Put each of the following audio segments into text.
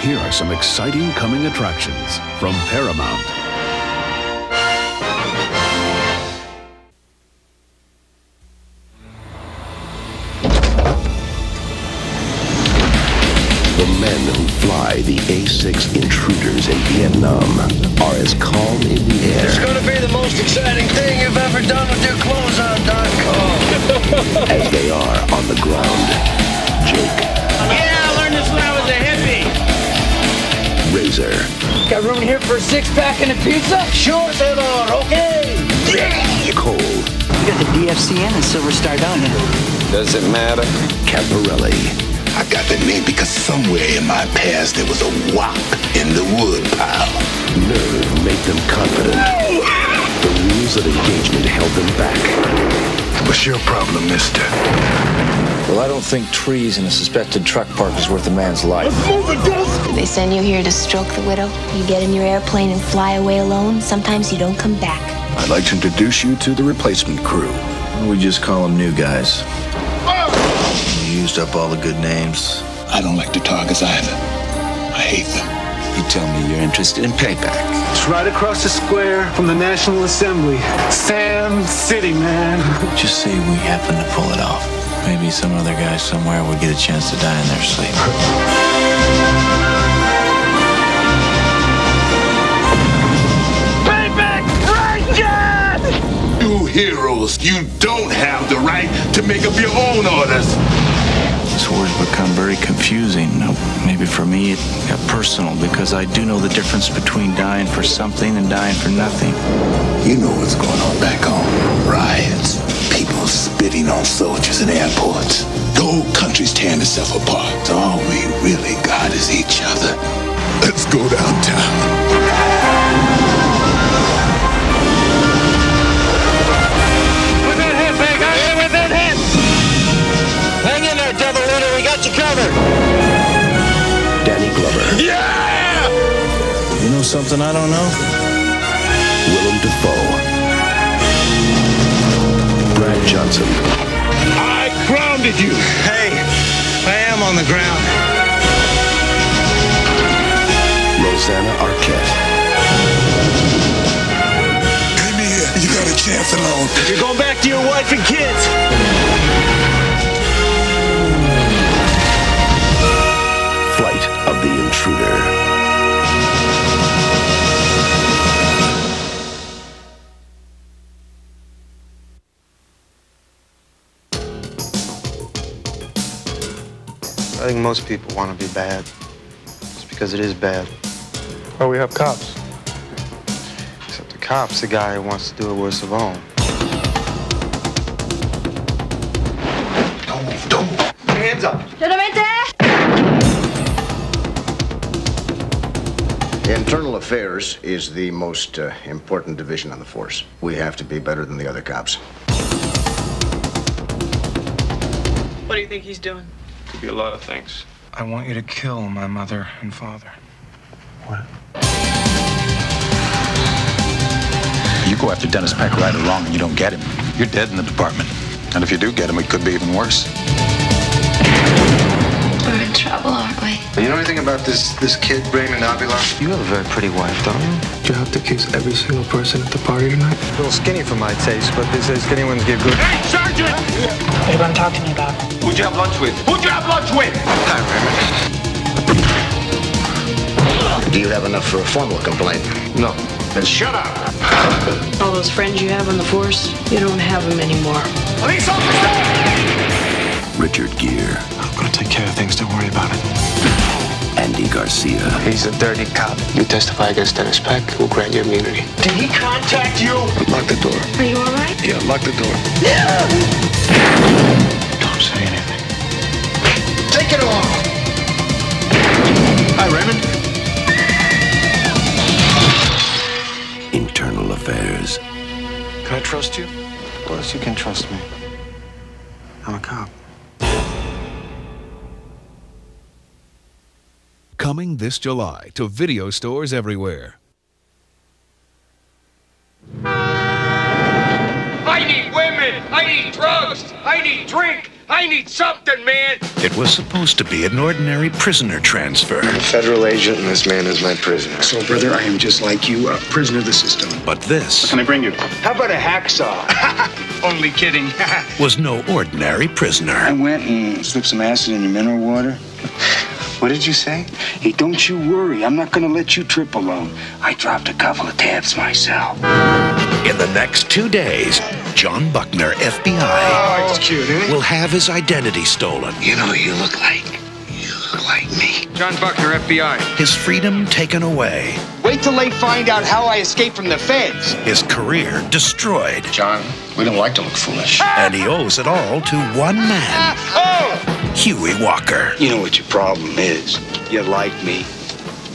Here are some exciting coming attractions from Paramount. The men who fly the A6 Intruders in Vietnam are as calm in the air. It's gonna be the most exciting thing you've ever done with your clothes on, Doc. As they are on the ground. Jake. Yeah, I learned this when I was a hippie. Razor. Got room here for a six-pack and a pizza? Sure, senor, okay. Cole. You got the DFCN and Silver Star, don't you? Does it matter? Camporelli. I got that name because somewhere in my past there was a wop in the wood pile. Nerve made them confident. The rules of engagement held them back. What's your problem, mister? Well, I don't think trees in a suspected truck park is worth a man's life. They send you here to stroke the widow. You get in your airplane and fly away alone. Sometimes you don't come back. I'd like to introduce you to the replacement crew. We just call them new guys. You used up all the good names. I don't like the Targets either. I hate them. You tell me you're interested in payback. It's right across the square from the National Assembly. Sam City, man. Just say we happen to pull it off. Maybe some other guy somewhere would get a chance to die in their sleep. Payback, right, You heroes, you don't have the right to make up your own orders. This war's become very confusing. Maybe for me it got personal because I do know the difference between dying for something and dying for nothing. You know what's going on back home. Riots, people spitting on soldiers in airports. The whole country's tearing itself apart. All we really got is each other. Let's go downtown. Danny Glover. Yeah! You know something I don't know? Willem Dafoe. Brad Johnson. I grounded you. Hey, I am on the ground. Rosanna Arquette. Come here. You got a chance alone. You're going back to your wife and kids. Flight of the Intruder. I think most people want to be bad just because it is bad. Oh, we have cops. Except the cop's the guy who wants to do it worst of all. Don't move. Hands up. Internal Affairs is the most important division on the force. We have to be better than the other cops. What do you think he's doing? Could be a lot of things. I want you to kill my mother and father. What? You go after Dennis Peck right or wrong and you don't get him, you're dead in the department. And if you do get him, it could be even worse. We're in trouble, aren't we? You know anything about this kid, Raymond Avila? You have a very pretty wife, don't you? Do you have to kiss every single person at the party tonight? A little skinny for my taste, but they say skinny ones give good. Hey, Sergeant! What are you going to talk to me about? Who'd you have lunch with? Who'd you have lunch with? Hi, Raymond. Do you have enough for a formal complaint? No. Then shut up! All those friends you have on the force, you don't have them anymore. Police officer! Richard Gere. I'm gonna take care of things, don't worry about it. Andy Garcia. He's a dirty cop. You testify against Dennis Peck, we'll grant you immunity. Did he contact you? Lock the door. Are you all right? Yeah, lock the door. Don't say anything. Take it off. Hi, Raymond. Internal Affairs. Can I trust you? Of course you can trust me. I'm a cop. Coming this July to video stores everywhere. I need women! I need drugs! I need drink! I need something, man! It was supposed to be an ordinary prisoner transfer. I'm a federal agent, and this man is my prisoner. So, brother, I am just like you, a prisoner of the system. But this... What can I bring you? How about a hacksaw? Only kidding. was no ordinary prisoner. I went and slipped some acid in your mineral water. What did you say? Hey, don't you worry. I'm not going to let you trip alone. I dropped a couple of tabs myself. In the next 2 days, John Buckner, FBI, It's cute, isn't it? will have his identity stolen. You know who you look like? You look like me. John Buckner, FBI. His freedom taken away. Wait till they find out how I escaped from the feds. His career destroyed. John, we don't like to look foolish. And he owes it all to one man, Huey Walker. You know what your problem is? You like me,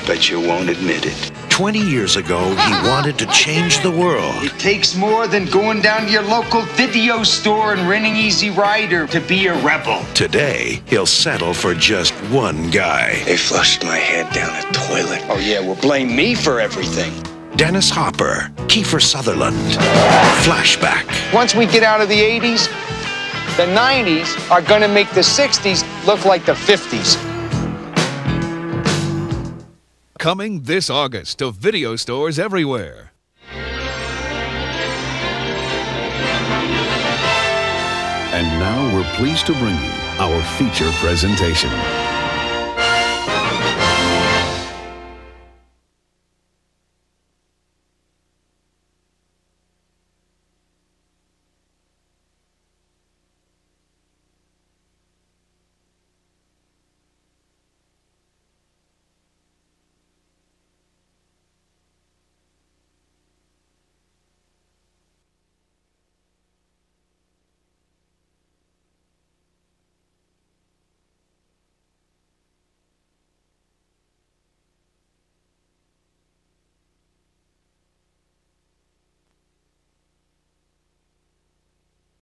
but you won't admit it. 20 years ago, he wanted to change the world. It takes more than going down to your local video store and renting Easy Rider to be a rebel. Today, he'll settle for just one guy. They flushed my head down a toilet. Oh, yeah, well, blame me for everything. Dennis Hopper, Kiefer Sutherland, Flashback. Once we get out of the 80s, the 90s are gonna make the 60s look like the 50s. Coming this August to video stores everywhere. And now we're pleased to bring you our feature presentation.